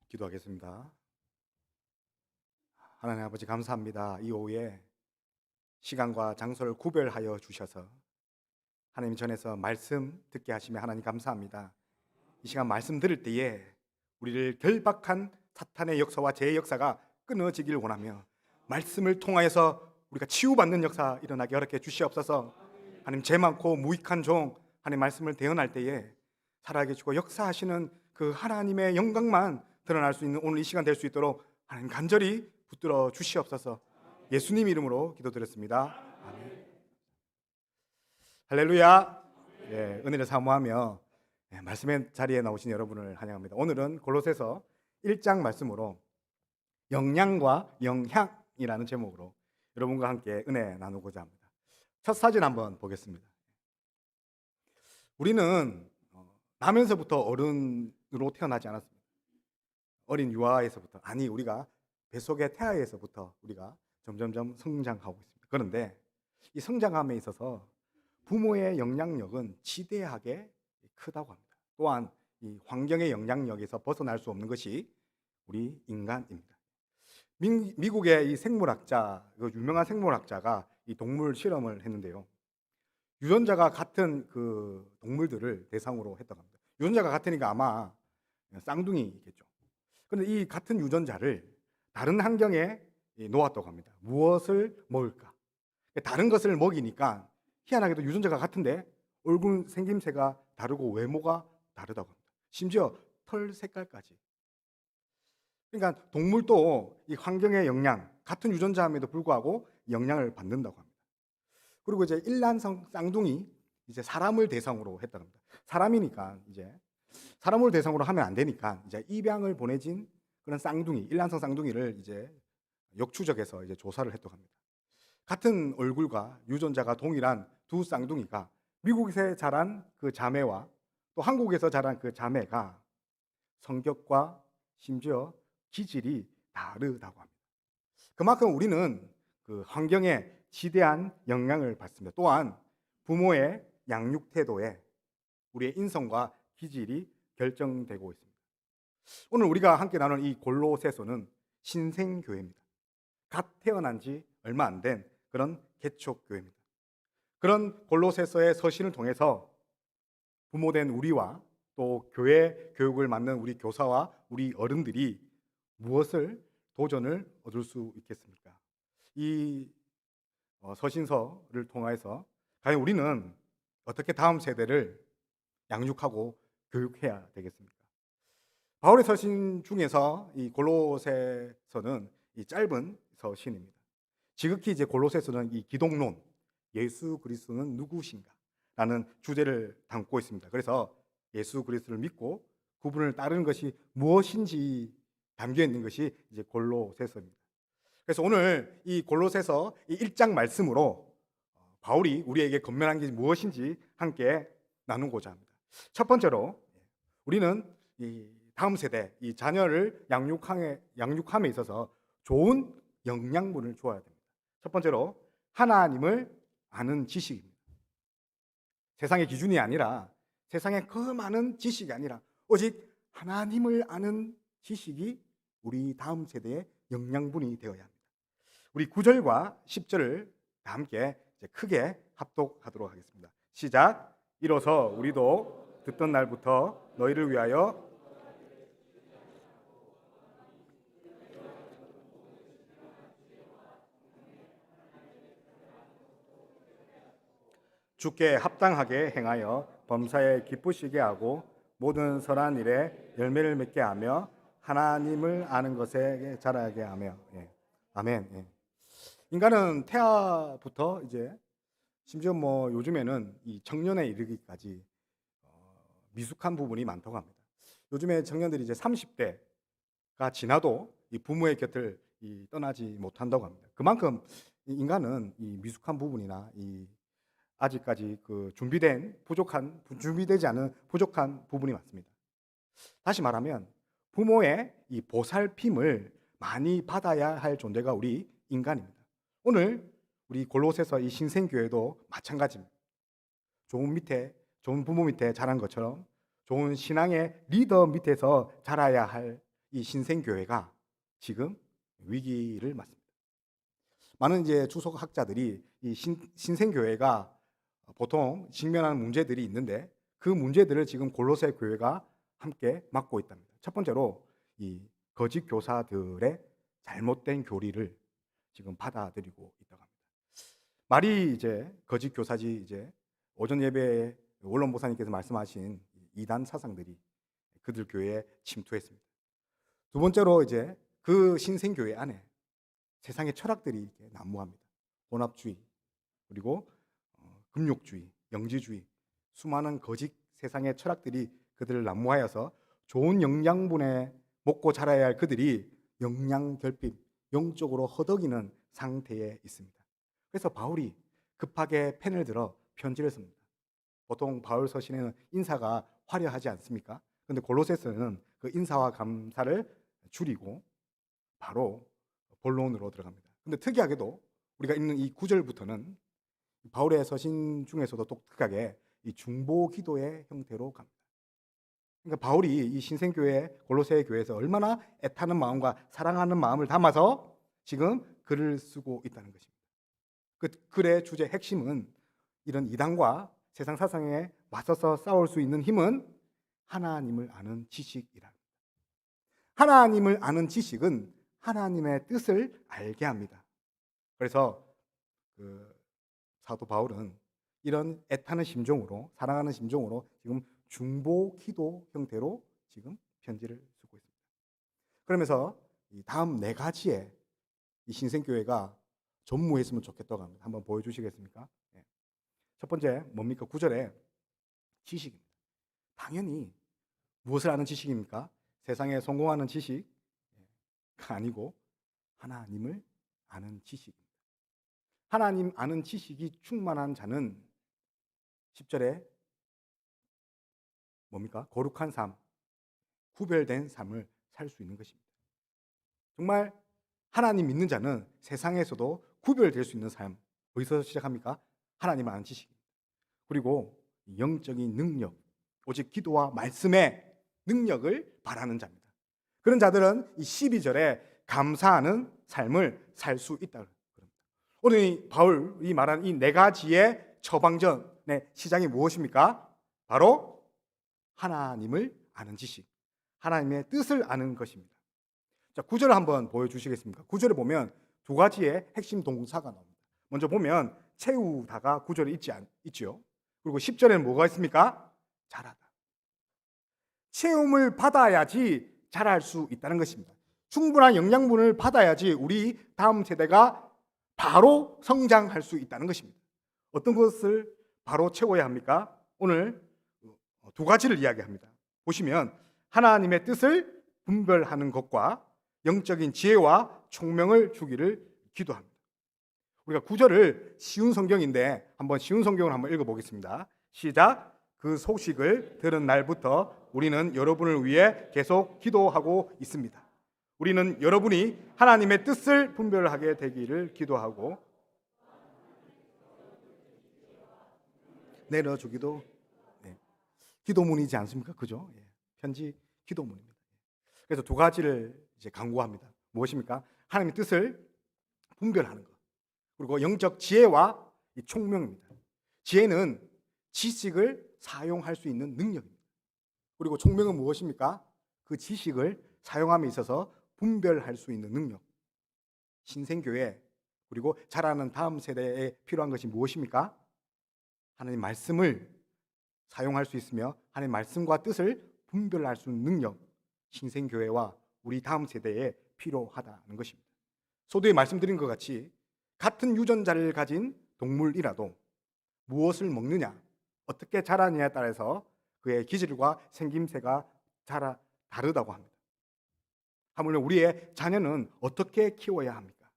기도하겠습니다. 하나님 아버지 감사합니다. 이 오후에 시간과 장소를 구별하여 주셔서 하나님 전에서 말씀 듣게 하시며 하나님 감사합니다. 이 시간 말씀 들을 때에 우리를 결박한 사탄의 역사와 죄의 역사가 끊어지기를 원하며 말씀을 통하여서 우리가 치유받는 역사 일어나게 허락해 주시옵소서. 하나님 죄 많고 무익한 종 하나님 말씀을 대언할 때에 살아계시고 역사하시는 그 하나님의 영광만 드러날 수 있는 오늘 이 시간 될 수 있도록 하나님 간절히 붙들어 주시옵소서. 예수님 이름으로 기도드렸습니다. 아멘. 할렐루야. 예, 은혜를 사모하며 말씀의 자리에 나오신 여러분을 환영합니다. 오늘은 골로새서 1장 말씀으로 영양과 영향이라는 제목으로 여러분과 함께 은혜 나누고자 합니다. 첫 사진 한번 보겠습니다. 우리는 나면서부터 어른으로 태어나지 않았습니다. 어린 유아에서부터, 아니 우리가 뱃속의 태아에서부터 우리가 점점점 성장하고 있습니다. 그런데 이 성장함에 있어서 부모의 영향력은 지대하게 크다고 합니다. 또한 이 환경의 영향력에서 벗어날 수 없는 것이 우리 인간입니다. 미국의 이 생물학자, 그 유명한 생물학자가 이 동물 실험을 했는데요. 유전자가 같은 그 동물들을 대상으로 했다고 합니다. 유전자가 같으니까 아마 쌍둥이겠죠. 그런데 이 같은 유전자를 다른 환경에 놓았다고 합니다. 무엇을 먹을까? 다른 것을 먹이니까 희한하게도 유전자가 같은데 얼굴 생김새가 다르고 외모가 다르다고 합니다. 심지어 털 색깔까지. 그러니까 동물도 이 환경의 영향, 같은 유전자임에도 불구하고 영향을 받는다고 합니다. 그리고 이제 일란성 쌍둥이, 이제 사람을 대상으로 했다고 합니다. 사람이니까 이제 사람을 대상으로 하면 안 되니까 이제 입양을 보내진 그런 쌍둥이, 일란성 쌍둥이를 이제 역추적해서 이제 조사를 했다고 합니다. 같은 얼굴과 유전자가 동일한 두 쌍둥이가 미국에서 자란 그 자매와 또 한국에서 자란 그 자매가 성격과 심지어 기질이 다르다고 합니다. 그만큼 우리는 그 환경에 지대한 영향을 받습니다. 또한 부모의 양육 태도에 우리의 인성과 기질이 결정되고 있습니다. 오늘 우리가 함께 나눈 이 골로새서는 신생교회입니다. 갓 태어난 지 얼마 안 된 그런 개척교회입니다. 그런 골로새서의 서신을 통해서 부모된 우리와 또 교회 교육을 맡는 우리 교사와 우리 어른들이 무엇을 도전을 얻을 수 있겠습니까? 이 서신서를 통해서 과연 우리는 어떻게 다음 세대를 양육하고 교육해야 되겠습니까? 바울의 서신 중에서 이 골로새서는 이 짧은 서신입니다. 지극히 이제 골로새서는 이 기독론, 예수 그리스도는 누구신가? 라는 주제를 담고 있습니다. 그래서 예수 그리스도를 믿고 그분을 따르는 것이 무엇인지 담겨 있는 것이 이제 골로새서입니다. 그래서 오늘 이 골로새서 이 1장 말씀으로 바울이 우리에게 건면한 게 무엇인지 함께 나누고자 합니다. 첫 번째로 우리는 이 다음 세대, 이 자녀를 양육함에 있어서 좋은 영양분을 주어야 됩니다. 첫 번째로 하나님을 아는 지식입니다. 세상의 기준이 아니라 세상의 그 많은 지식이 아니라 오직 하나님을 아는 지식이 우리 다음 세대의 영양분이 되어야 합니다. 우리 9절과 10절을 다 함께 크게 합독하도록 하겠습니다. 시작. 이로써 우리도 듣던 날부터 너희를 위하여 주께 합당하게 행하여 범사에 기쁘시게 하고 모든 선한 일에 열매를 맺게 하며 하나님을 아는 것에 자라게 하며. 예. 아멘. 예. 인간은 태아부터 이제 심지어 뭐 요즘에는 이 청년에 이르기까지 미숙한 부분이 많다고 합니다. 요즘에 청년들이 이제 30대가 지나도 이 부모의 곁을 떠나지 못한다고 합니다. 그만큼 인간은 이 미숙한 부분이나 이 아직까지 그 준비되지 않은 부족한 부분이 많습니다. 다시 말하면 부모의 이 보살핌을 많이 받아야 할 존재가 우리 인간입니다. 오늘 우리 골로새서 이 신생교회도 마찬가지입니다. 좋은 부모 밑에 자란 것처럼 좋은 신앙의 리더 밑에서 자라야 할 이 신생교회가 지금 위기를 맞습니다. 많은 이제 주석학자들이 이 신생교회가 보통 직면하는 문제들이 있는데 그 문제들을 지금 골로새 교회가 함께 맡고 있답니다. 첫 번째로 이 거짓 교사들의 잘못된 교리를 지금 받아들이고 있다고 합니다. 말이 이제 거짓 교사지 이제 오전 예배에 원론 목사님께서 말씀하신 이단 사상들이 그들 교회에 침투했습니다. 두 번째로 이제 그 신생교회 안에 세상의 철학들이 이렇게 난무합니다. 혼합주의, 그리고 금욕주의, 영지주의, 수많은 거짓 세상의 철학들이 그들을 난무하여서 좋은 영양분에 먹고 자라야 할 그들이 영양결핍, 영적으로 허덕이는 상태에 있습니다. 그래서 바울이 급하게 펜을 들어 편지를 씁니다. 보통 바울 서신에는 인사가 화려하지 않습니까? 그런데 골로새서는 그 인사와 감사를 줄이고 바로 본론으로 들어갑니다. 근데 특이하게도 우리가 읽는 이 9절부터는 바울의 서신 중에서도 독특하게 이 중보 기도의 형태로 갑니다. 그러니까 바울이 이 신생교회 골로새 교회에서 얼마나 애타는 마음과 사랑하는 마음을 담아서 지금 글을 쓰고 있다는 것입니다. 그 글의 주제 핵심은 이런 이단과 세상 사상에 맞서서 싸울 수 있는 힘은 하나님을 아는 지식이라. 하나님을 아는 지식은 하나님의 뜻을 알게 합니다. 그래서 그 사도 바울은 이런 애타는 심정으로, 사랑하는 심정으로 지금 중보 기도 형태로 지금 편지를 쓰고 있습니다. 그러면서 이 다음 네 가지의 이 신생교회가 전무했으면 좋겠다고 합니다. 한번 보여주시겠습니까? 네. 첫 번째 뭡니까? 9절에 지식입니다. 당연히 무엇을 아는 지식입니까? 세상에 성공하는 지식가 아니고 하나님을 아는 지식입니다. 하나님 아는 지식이 충만한 자는 10절에 뭡니까? 거룩한 삶, 구별된 삶을 살 수 있는 것입니다. 정말 하나님 믿는 자는 세상에서도 구별될 수 있는 삶, 어디서 시작합니까? 하나님 아는 지식입니다. 그리고 영적인 능력, 오직 기도와 말씀의 능력을 바라는 자입니다. 그런 자들은 이 12절에 감사하는 삶을 살 수 있다. 오늘 이 바울이 말한 이 네 가지의 처방전의 시작이 무엇입니까? 바로 하나님을 아는 지식, 하나님의 뜻을 아는 것입니다. 자, 9절을 한번 보여주시겠습니까? 9절에 보면 두 가지의 핵심 동사가 나옵니다. 먼저 보면 채우다가 9절에 있죠. 그리고 10절에는 뭐가 있습니까? 자라다. 체험을 받아야지 자랄 수 있다는 것입니다. 충분한 영양분을 받아야지 우리 다음 세대가 바로 성장할 수 있다는 것입니다. 어떤 것을 바로 채워야 합니까? 오늘 두 가지를 이야기합니다. 보시면 하나님의 뜻을 분별하는 것과 영적인 지혜와 총명을 주기를 기도합니다. 우리가 9절을 쉬운 성경인데 한번 쉬운 성경을 한번 읽어보겠습니다. 시작. 그 소식을 들은 날부터 우리는 여러분을 위해 계속 기도하고 있습니다. 우리는 여러분이 하나님의 뜻을 분별하게 되기를 기도하고 내려주기도 기도문이지 않습니까? 그죠? 편지 기도문입니다. 그래서 두 가지를 이제 강구합니다. 무엇입니까? 하나님의 뜻을 분별하는 것. 그리고 영적 지혜와 총명입니다. 지혜는 지식을 사용할 수 있는 능력입니다. 그리고 총명은 무엇입니까? 그 지식을 사용함에 있어서 분별할 수 있는 능력. 신생교회 그리고 자라는 다음 세대에 필요한 것이 무엇입니까? 하나님 말씀을 사용할 수 있으며 하나님 말씀과 뜻을 분별할 수 있는 능력. 신생교회와 우리 다음 세대에 필요하다는 것입니다. 소두에 말씀드린 것 같이 같은 유전자를 가진 동물이라도 무엇을 먹느냐, 어떻게 자라느냐에 따라서 그의 기질과 생김새가 다르다고 합니다. 하물며 우리의 자녀는 어떻게 키워야 합니까?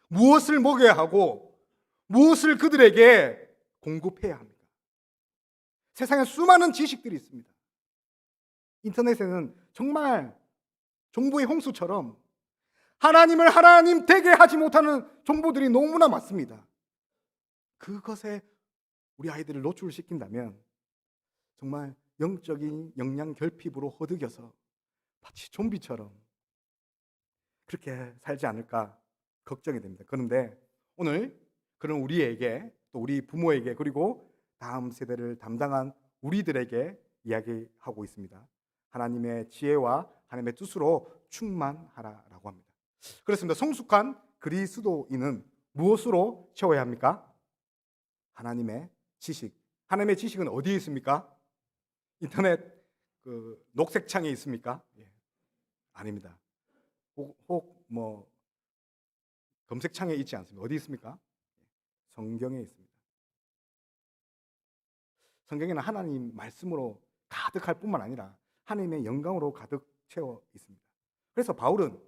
무엇을 먹여야 하고 무엇을 그들에게 공급해야 합니까? 세상에 수많은 지식들이 있습니다. 인터넷에는 정말 정보의 홍수처럼 하나님을 하나님 되게 하지 못하는 정보들이 너무나 많습니다. 그것에 우리 아이들을 노출시킨다면 정말 영적인 영양 결핍으로 허덕여서 마치 좀비처럼 그렇게 살지 않을까 걱정이 됩니다. 그런데 오늘 그런 우리에게, 또 우리 부모에게, 그리고 다음 세대를 담당한 우리들에게 이야기하고 있습니다. 하나님의 지혜와 하나님의 뜻으로 충만하라라고 합니다. 그렇습니다. 성숙한 그리스도인은 무엇으로 채워야 합니까? 하나님의 지식. 하나님의 지식은 어디에 있습니까? 인터넷 그 녹색 창에 있습니까? 예. 아닙니다. 혹 뭐 검색창에 있지 않습니다. 어디 있습니까? 성경에 있습니다. 성경에는 하나님 말씀으로 가득할 뿐만 아니라 하나님의 영광으로 가득 채워 있습니다. 그래서 바울은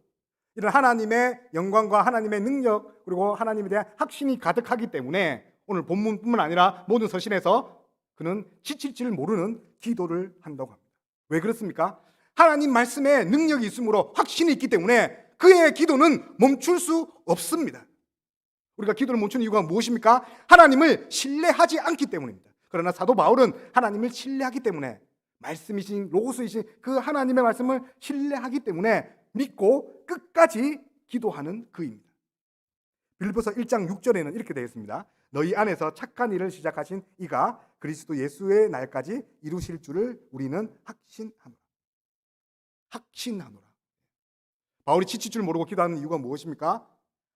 이런 하나님의 영광과 하나님의 능력, 그리고 하나님에 대한 확신이 가득하기 때문에 오늘 본문뿐만 아니라 모든 서신에서 그는 지칠 줄 모르는 기도를 한다고 합니다. 왜 그렇습니까? 하나님 말씀에 능력이 있으므로 확신이 있기 때문에 그의 기도는 멈출 수 없습니다. 우리가 기도를 멈추는 이유가 무엇입니까? 하나님을 신뢰하지 않기 때문입니다. 그러나 사도 바울은 하나님을 신뢰하기 때문에, 말씀이신 로고스이신 그 하나님의 말씀을 신뢰하기 때문에 믿고 끝까지 기도하는 그입니다. 빌립보서 1장 6절에는 이렇게 되어 있습니다. 너희 안에서 착한 일을 시작하신 이가 그리스도 예수의 날까지 이루실 줄을 우리는 확신하노라. 확신하노라. 바울이 지칠 줄 모르고 기도하는 이유가 무엇입니까?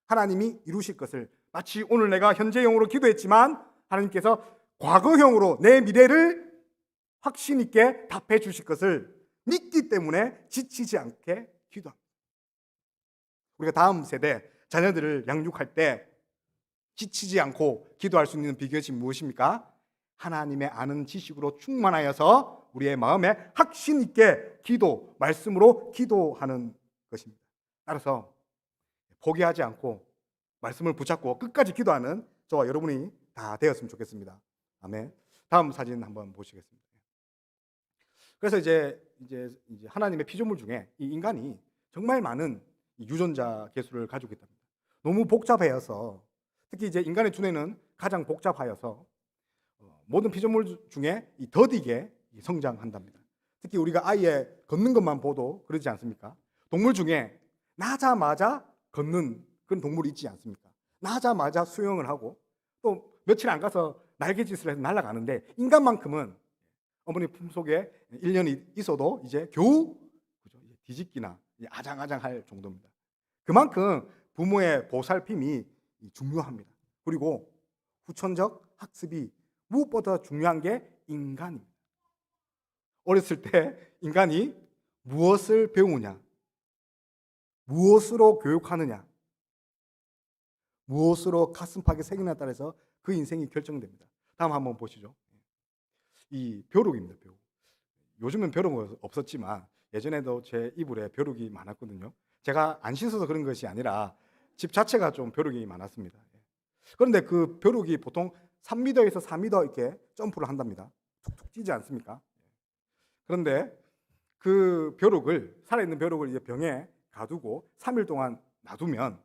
하나님이 이루실 것을, 마치 오늘 내가 현재형으로 기도했지만 하나님께서 과거형으로 내 미래를 확신 있게 답해 주실 것을 믿기 때문에 지치지 않게 기도합니다. 우리가 다음 세대 자녀들을 양육할 때 지치지 않고 기도할 수 있는 비결이 무엇입니까? 하나님의 아는 지식으로 충만하여서 우리의 마음에 확신 있게 기도, 말씀으로 기도하는 것입니다. 따라서 포기하지 않고 말씀을 붙잡고 끝까지 기도하는 저와 여러분이 다 되었으면 좋겠습니다. 아멘. 다음 사진 한번 보시겠습니다. 그래서 이제 하나님의 피조물 중에 이 인간이 정말 많은 유전자 개수를 가지고 있답니다. 너무 복잡해서, 특히 이제 인간의 두뇌는 가장 복잡하여서 모든 피조물 중에 이 더디게 성장한답니다. 특히 우리가 아이의 걷는 것만 봐도 그러지 않습니까? 동물 중에 나자마자 걷는 그런 동물이 있지 않습니까? 나자마자 수영을 하고 또 며칠 안 가서 날개짓을 해서 날아가는데, 인간만큼은 어머니 품속에 1년이 있어도 이제 겨우 뒤집기나 아장아장할 정도입니다. 그만큼 부모의 보살핌이 중요합니다. 그리고 후천적 학습이 무엇보다 중요한 게 인간입니다. 어렸을 때 인간이 무엇을 배우느냐, 무엇으로 교육하느냐, 무엇으로 가슴팍에 새기느냐에 따라서 그 인생이 결정됩니다. 다음 한번 보시죠. 이 벼룩입니다. 벼룩. 요즘은 벼룩은 없었지만 예전에도 제 이불에 벼룩이 많았거든요. 제가 안 씻어서 그런 것이 아니라 집 자체가 좀 벼룩이 많았습니다. 그런데 그 벼룩이 보통 3m에서 4m 이렇게 점프를 한답니다. 툭툭 찌지 않습니까? 그런데 그 벼룩을, 살아있는 벼룩을 이제 병에 가두고 3일 동안 놔두면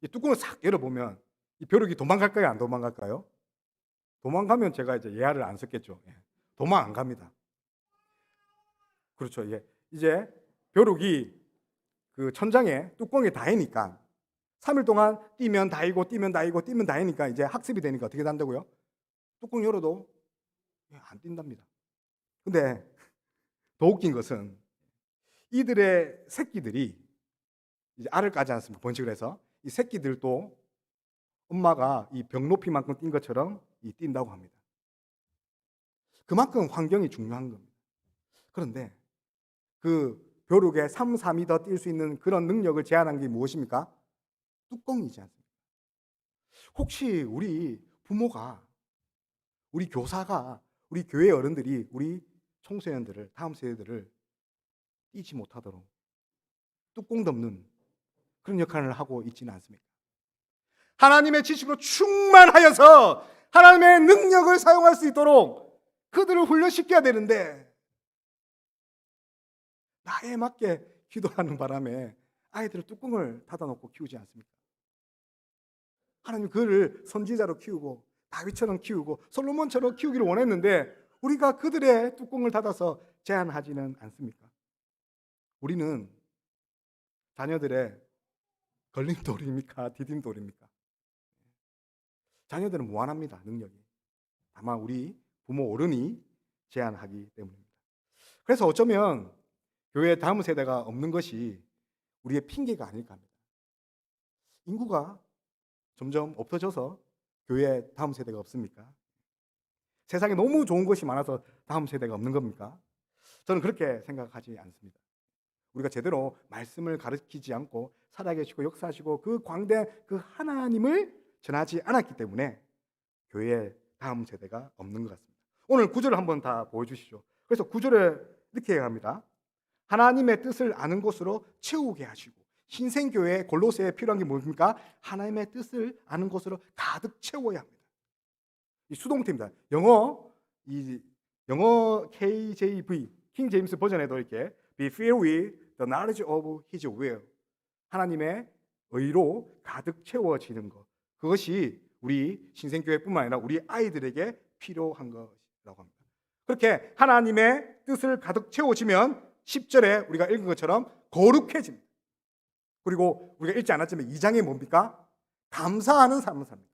이 뚜껑을 싹 열어보면 이 벼룩이 도망갈까요? 안 도망갈까요? 도망가면 제가 이제 예화를 안 썼겠죠. 도망 안 갑니다. 그렇죠. 이제 벼룩이 그 천장에 뚜껑에 닿으니까 3일 동안 뛰면 닿이고 뛰면 닿이고 뛰면 닿으니까 이제 학습이 되니까 어떻게 된다고요? 뚜껑 열어도 안 뛴답니다. 근데 더 웃긴 것은 이들의 새끼들이 이제 알을 까지 않습니까? 번식을 해서 이 새끼들도 엄마가 이 벽 높이만큼 뛴 것처럼 뛴다고 합니다. 그만큼 환경이 중요한 겁니다. 그런데 그 벼룩에 3, 4m 뛸 수 있는 그런 능력을 제한한 게 무엇입니까? 뚜껑이지 않습니까? 혹시 우리 부모가, 우리 교사가, 우리 교회 어른들이 우리 청소년들을, 다음 세대들을 뛰지 못하도록 뚜껑 덮는 그런 역할을 하고 있지는 않습니까? 하나님의 지식으로 충만하여서 하나님의 능력을 사용할 수 있도록 그들을 훈련시켜야 되는데, 나에 맞게 기도하는 바람에 아이들을 뚜껑을 닫아놓고 키우지 않습니까? 하나님 그를 선지자로 키우고 다윗처럼 키우고 솔로몬처럼 키우기를 원했는데 우리가 그들의 뚜껑을 닫아서 제한하지는 않습니까? 우리는 자녀들의 걸림돌입니까? 디딤돌입니까? 자녀들은 무한합니다. 능력이. 다만 우리 부모 어른이 제한하기 때문입니다. 그래서 어쩌면 교회 다음 세대가 없는 것이 우리의 핑계가 아닐까 합니다. 인구가 점점 없어져서 교회 다음 세대가 없습니까? 세상에 너무 좋은 것이 많아서 다음 세대가 없는 겁니까? 저는 그렇게 생각하지 않습니다. 우리가 제대로 말씀을 가르치지 않고 살아계시고 역사하시고 그 광대한 그 하나님을 전하지 않았기 때문에 교회에 다음 세대가 없는 것 같습니다. 오늘 구절을 한번 다 보여주시죠. 그래서 구절을 이렇게 합니다. 하나님의 뜻을 아는 것으로 채우게 하시고, 신생교회 골로새에 필요한 게 뭡니까? 하나님의 뜻을 아는 것으로 가득 채워야 합니다. 이 수동태입니다. 영어 KJV 킹 제임스 버전에도 이렇게 be filled with the knowledge of His will, 하나님의 의로 가득 채워지는 것, 그것이 우리 신생교회뿐만 아니라 우리 아이들에게 필요한 것이라고 합니다. 그렇게 하나님의 뜻을 가득 채워지면 10절에 우리가 읽은 것처럼 거룩해집니다. 그리고 우리가 읽지 않았지만 2장에 뭡니까? 감사하는 삶을 삽니다.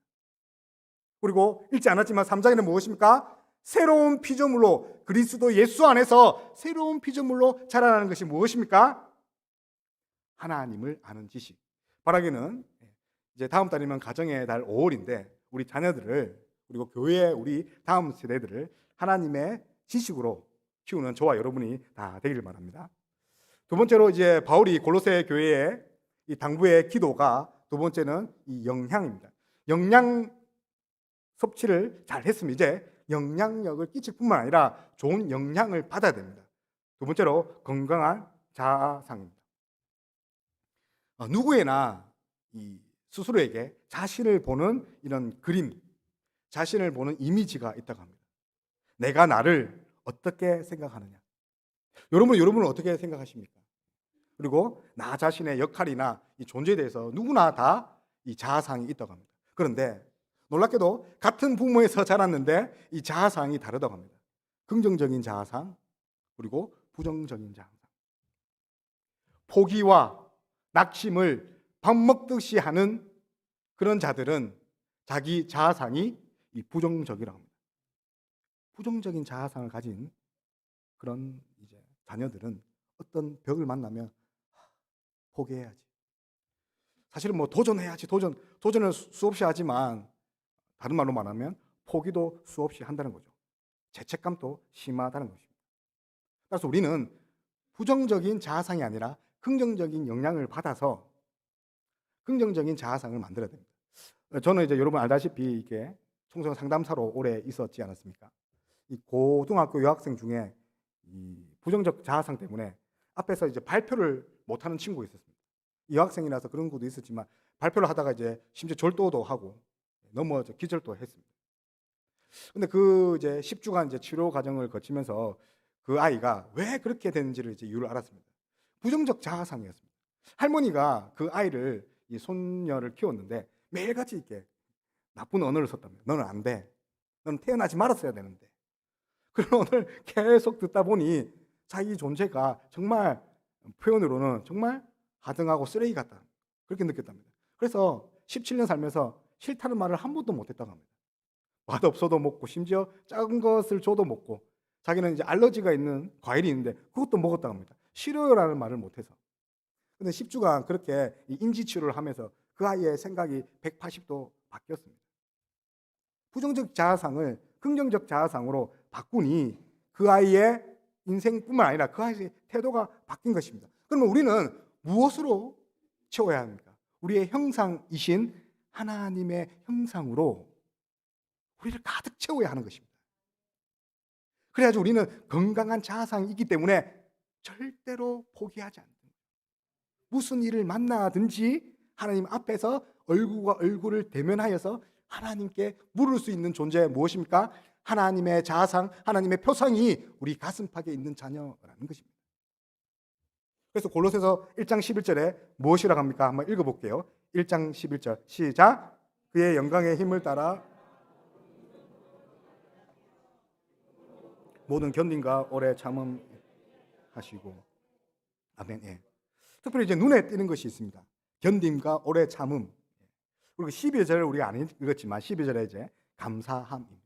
그리고 읽지 않았지만 3장에는 무엇입니까? 새로운 피조물로, 그리스도 예수 안에서 새로운 피조물로 자라나는 것이 무엇입니까? 하나님을 아는 지식. 바라기는 이제 다음 달이면 가정의 달 5월인데 우리 자녀들을, 그리고 교회 우리 다음 세대들을 하나님의 지식으로 키우는 저와 여러분이 다 되기를 바랍니다. 두 번째로 이제 바울이 골로새 교회의 이 당부의 기도가, 두 번째는 이 영향입니다. 영양 섭취를 잘 했으면 이제 영향력을 끼칠 뿐만 아니라 좋은 영향을 받아야 됩니다. 두 번째로 건강한 자아상입니다. 누구에나 이 스스로에게 자신을 보는 이런 그림, 자신을 보는 이미지가 있다고 합니다. 내가 나를 어떻게 생각하느냐. 여러분은 어떻게 생각하십니까? 그리고 나 자신의 역할이나 이 존재에 대해서 누구나 다 이 자아상이 있다고 합니다. 그런데 놀랍게도 같은 부모에서 자랐는데 이 자아상이 다르다고 합니다. 긍정적인 자아상, 그리고 부정적인 자아상. 포기와 낙심을 밥 먹듯이 하는 그런 자들은 자기 자아상이 이 부정적이라고 합니다. 부정적인 자아상을 가진 그런 이제 자녀들은 어떤 벽을 만나면 포기해야지. 사실은 뭐 도전해야지. 도전을 수없이 하지만 다른 말로 말하면 포기도 수없이 한다는 거죠. 죄책감도 심하다는 것입니다. 따라서 우리는 부정적인 자아상이 아니라 긍정적인 영향을 받아서 긍정적인 자아상을 만들어야 됩니다. 저는 이제 여러분 알다시피 이게 청소년 상담사로 오래 있었지 않았습니까? 이 고등학교 여학생 중에 이 부정적 자아상 때문에 앞에서 이제 발표를 못하는 친구가 있었습니다. 여학생이라서 그런 것도 있었지만 발표를 하다가 이제 심지어 절도도 하고 넘어져 기절도 했습니다. 근데 그 이제 10주간 이제 치료 과정을 거치면서 그 아이가 왜 그렇게 됐는지를 이제 이유를 알았습니다. 부정적 자아상이었습니다. 할머니가 그 아이를, 이 손녀를 키웠는데 매일같이 이렇게 나쁜 언어를 썼다며. 너는 안 돼. 너는 태어나지 말았어야 되는데. 그런 언어를 계속 듣다 보니 자기 존재가 정말 표현으로는 정말 하등하고 쓰레기 같다. 그렇게 느꼈답니다. 그래서 17년 살면서 싫다는 말을 한 번도 못했다고 합니다. 맛없어도 먹고 심지어 작은 것을 줘도 먹고, 자기는 이제 알러지가 있는 과일이 있는데 그것도 먹었다고 합니다. 싫어요라는 말을 못해서. 근데 10주간 그렇게 인지 치료를 하면서 그 아이의 생각이 180도 바뀌었습니다. 부정적 자아상을 긍정적 자아상으로 바꾸니 그 아이의 인생뿐만 아니라 그 아이의 태도가 바뀐 것입니다. 그러면 우리는 무엇으로 채워야 합니까? 우리의 형상이신 하나님의 형상으로 우리를 가득 채워야 하는 것입니다. 그래야지 우리는 건강한 자아상이 있기 때문에 절대로 포기하지 않는 거예요. 무슨 일을 만나든지 하나님 앞에서 얼굴과 얼굴을 대면하여서 하나님께 물을 수 있는 존재 무엇입니까? 하나님의 자아상, 하나님의 표상이 우리 가슴팍에 있는 자녀라는 것입니다. 그래서 골로새서 1장 11절에 무엇이라고 합니까? 한번 읽어볼게요. 1장 11절 시작. 그의 영광의 힘을 따라 모든 견딘과 오래 참음하시고. 아멘. 예. 특별히 이제 눈에 띄는 것이 있습니다. 견딤과 오래 참음. 그리고 12절을 우리가 안 읽었지만 12절에 이제 감사함입니다.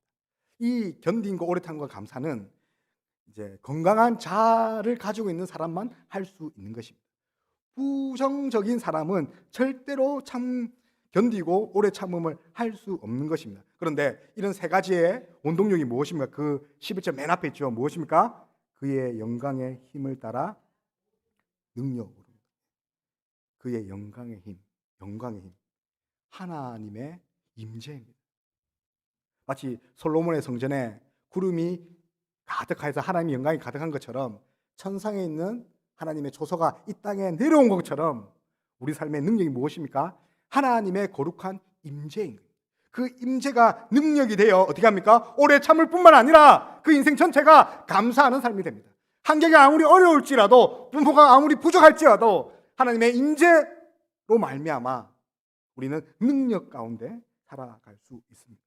이 견딤과 오래 참음과 감사는 이제 건강한 자아를 가지고 있는 사람만 할 수 있는 것입니다. 부정적인 사람은 절대로 견디고 오래 참음을 할 수 없는 것입니다. 그런데 이런 세 가지의 원동력이 무엇입니까? 그 11절 맨 앞에 있죠. 무엇입니까? 그의 영광의 힘을 따라 능력으로. 그의 영광의 힘, 하나님의 임재입니다. 마치 솔로몬의 성전에 구름이 가득해서 하나님의 영광이 가득한 것처럼 천상에 있는 하나님의 조서가 이 땅에 내려온 것처럼 우리 삶의 능력이 무엇입니까? 하나님의 거룩한 임재인 거예요. 그 임재가 능력이 되어 어떻게 합니까? 오래 참을 뿐만 아니라 그 인생 전체가 감사하는 삶이 됩니다. 환경이 아무리 어려울지라도, 분포가 아무리 부족할지라도 하나님의 임재로 말미암아 우리는 능력 가운데 살아갈 수 있습니다.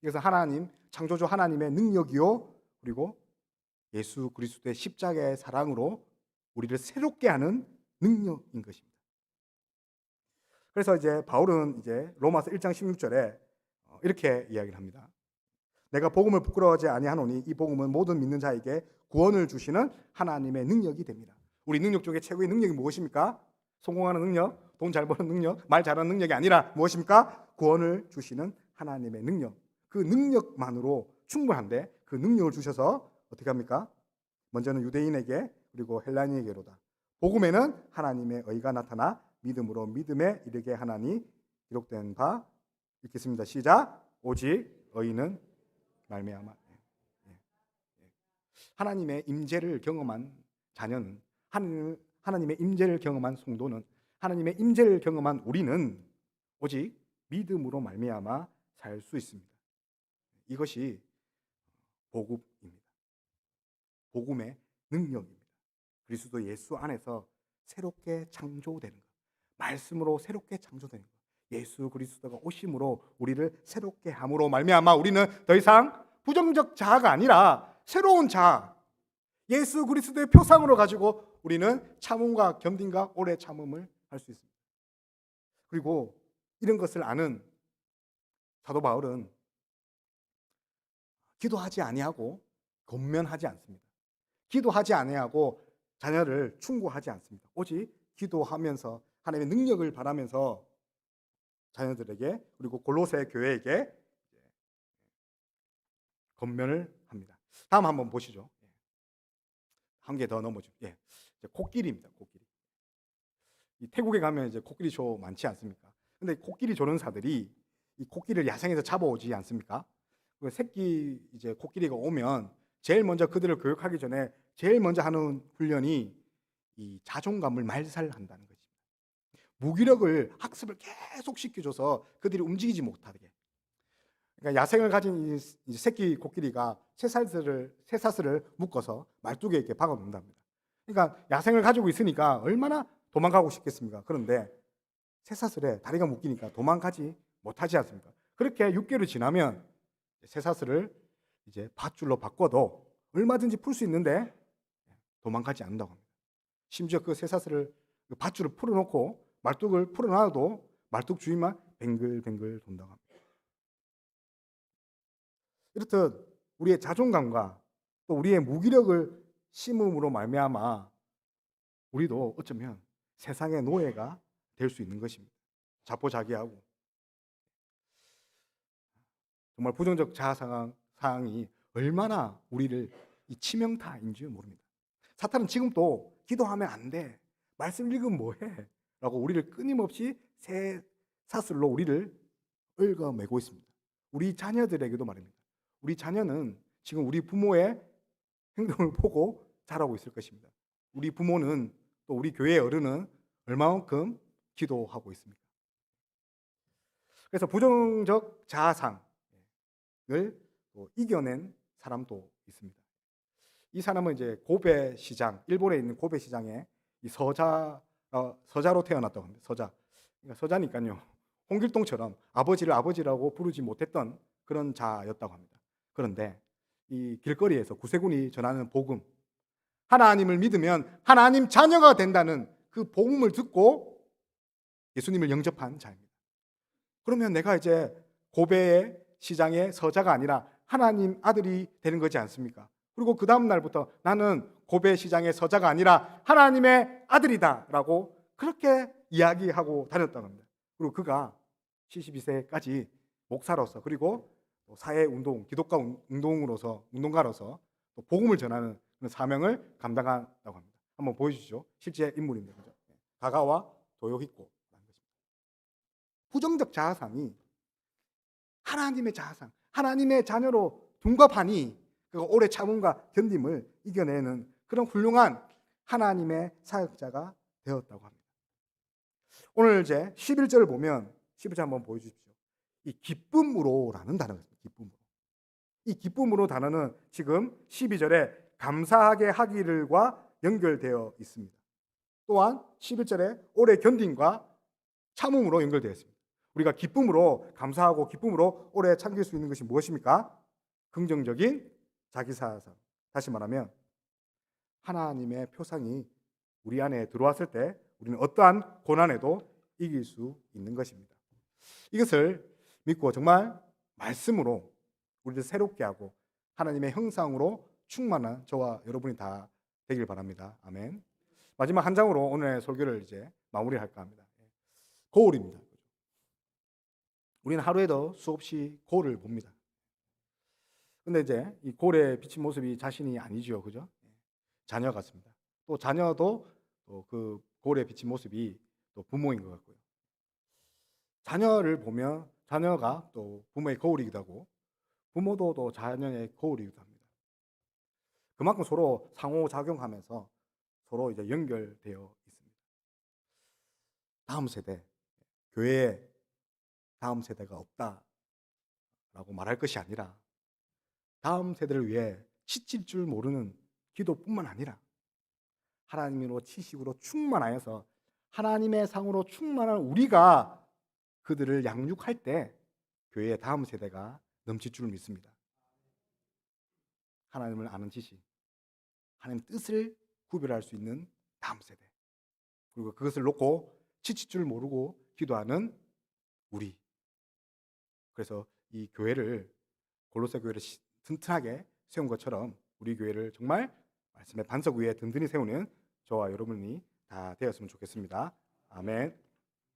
그래서 하나님, 창조주 하나님의 능력이요, 그리고 예수 그리스도의 십자가의 사랑으로 우리를 새롭게 하는 능력인 것입니다. 그래서 이제 바울은 이제 로마서 1장 16절에 이렇게 이야기를 합니다. 내가 복음을 부끄러워하지 아니하노니 이 복음은 모든 믿는 자에게 구원을 주시는 하나님의 능력이 됩니다. 우리 능력 중에 최고의 능력이 무엇입니까? 성공하는 능력, 돈 잘 버는 능력, 말 잘하는 능력이 아니라 무엇입니까? 구원을 주시는 하나님의 능력. 그 능력만으로 충분한데 그 능력을 주셔서 어떻게 합니까? 먼저는 유대인에게 그리고 헬라인에게로다. 복음에는 하나님의 의가 나타나 믿음으로 믿음에 이르게 하나니 기록된 바 읽겠습니다. 시작. 오직 의인은 말미암아. 하나님의 임재를 경험한 자녀는, 하나님의 임재를 경험한 성도는, 하나님의 임재를 경험한 우리는 오직 믿음으로 말미암아 살 수 있습니다. 이것이 복음입니다. 복음의 능력입니다. 그리스도 예수 안에서 새롭게 창조되는 것, 말씀으로 새롭게 창조되는 것, 예수 그리스도가 오심으로 우리를 새롭게 함으로 말미암아 우리는 더 이상 부정적 자아가 아니라 새로운 자아, 예수 그리스도의 표상으로 가지고 우리는 참음과 견딤과 오래 참음을 할 수 있습니다. 그리고 이런 것을 아는 사도 바울은 기도하지 아니하고 권면하지 않습니다. 기도하지 아니하고 자녀를 충고하지 않습니다. 오직 기도하면서 하나님의 능력을 바라면서 자녀들에게 그리고 골로새 교회에게 권면을 합니다. 다음 한번 보시죠. 한 개 더 넘어죠. 코끼리입니다. 코끼리. 이 태국에 가면 이제 코끼리 조 많지 않습니까? 근데 코끼리 조련사들이 이 코끼리를 야생에서 잡아오지 않습니까? 그 새끼 이제 코끼리가 오면 제일 먼저 그들을 교육하기 전에 제일 먼저 하는 훈련이 이 자존감을 말살한다는 것입니다. 무기력을 학습을 계속 시켜줘서 그들이 움직이지 못하게. 그러니까 야생을 가진 이 새끼 코끼리가 쇠사슬을 묶어서 말뚝에 이렇게 박아 놓는답니다. 그러니까 야생을 가지고 있으니까 얼마나 도망가고 싶겠습니까? 그런데 쇠사슬에 다리가 묶이니까 도망가지 못하지 않습니까? 그렇게 6개월이 지나면 쇠사슬을 이제 밧줄로 바꿔도 얼마든지 풀 수 있는데 도망가지 않는다고 합니다. 심지어 그 쇠사슬을 밧줄을 풀어놓고 말뚝을 풀어놔도 말뚝 주위만 뱅글뱅글 돈다고 합니다. 이렇듯 우리의 자존감과 또 우리의 무기력을 심음으로 말미암아 우리도 어쩌면 세상의 노예가 될 수 있는 것입니다. 자포자기하고 정말 부정적 자아 상황이 얼마나 우리를 이 치명타인지 모릅니다. 사탄은 지금도 기도하면 안 돼, 말씀 읽으면 뭐해 라고 우리를 끊임없이 새 사슬로 우리를 얽어매고 있습니다. 우리 자녀들에게도 말입니다. 우리 자녀는 지금 우리 부모의 행동을 보고 자라고 있을 것입니다. 우리 부모는 또 우리 교회의 어른은 얼마만큼 기도하고 있습니까? 그래서 부정적 자아상을 이겨낸 사람도 있습니다. 이 사람은 이제 고베 시장, 일본에 있는 고베 시장에 이 서자로 태어났다고 합니다. 그러니까 서자니까요. 홍길동처럼 아버지를 아버지라고 부르지 못했던 그런 자였다고 합니다. 그런데 이 길거리에서 구세군이 전하는 복음, 하나님을 믿으면 하나님 자녀가 된다는 그 복음을 듣고 예수님을 영접한 자입니다. 그러면 내가 이제 고베의 시장의 서자가 아니라 하나님 아들이 되는 거지 않습니까? 그리고 그 다음 날부터 나는 고베 시장의 서자가 아니라 하나님의 아들이다라고 그렇게 이야기하고 다녔다는 겁니다. 그리고 그가 72세까지 목사로서 그리고 사회운동, 기독가 운동가로서 또 복음을 전하는 그런 사명을 감당한다고 합니다. 한번 보여주시죠. 실제 인물입니다. 가가와 도요히코. 부정적 자아상이 하나님의 자아상, 하나님의 자녀로 둔갑하니 그 오래 참음과 견딤을 이겨내는 그런 훌륭한 하나님의 사역자가 되었다고 합니다. 오늘 이제 11절을 보면 11절 한번 보여주십시오. 이 기쁨으로라는 단어가 있습니다. 기쁨으로. 이 기쁨으로 단어는 지금 12절에 감사하게 하기를과 연결되어 있습니다. 또한 11절에 오래 견딤과 참음으로 연결되어 있습니다. 우리가 기쁨으로 감사하고 기쁨으로 오래 참길 수 있는 것이 무엇입니까? 긍정적인 자기사상. 다시 말하면 하나님의 표상이 우리 안에 들어왔을 때 우리는 어떠한 고난에도 이길 수 있는 것입니다. 이것을 믿고 정말 말씀으로 우리를 새롭게 하고 하나님의 형상으로 충만한 저와 여러분이 다 되길 바랍니다. 아멘. 마지막 한 장으로 오늘의 설교를 이제 마무리할까 합니다. 거울입니다. 우리는 하루에도 수없이 거울을 봅니다. 근데 이제 이 거울에 비친 모습이 자신이 아니죠. 그죠? 자녀 같습니다. 또 자녀도 또 그 거울에 비친 모습이 또 부모인 것 같고요. 자녀를 보면 자녀가 또 부모의 거울이기도 하고 부모도 또 자녀의 거울이기도 합니다. 그만큼 서로 상호작용하면서 서로 이제 연결되어 있습니다. 다음 세대, 교회에 다음 세대가 없다라고 말할 것이 아니라 다음 세대를 위해 지칠 줄 모르는 기도뿐만 아니라 하나님으로 지식으로 충만하여서 하나님의 상으로 충만한 우리가 그들을 양육할 때 교회의 다음 세대가 넘칠 줄 믿습니다. 하나님을 아는 지식, 하나님 뜻을 구별할 수 있는 다음 세대, 그리고 그것을 놓고 지칠 줄 모르고 기도하는 우리. 그래서 이 교회를 골로새 교회를 튼튼하게 세운 것처럼 우리 교회를 정말 말씀의 반석 위에 든든히 세우는 저와 여러분이 다 되었으면 좋겠습니다. 아멘.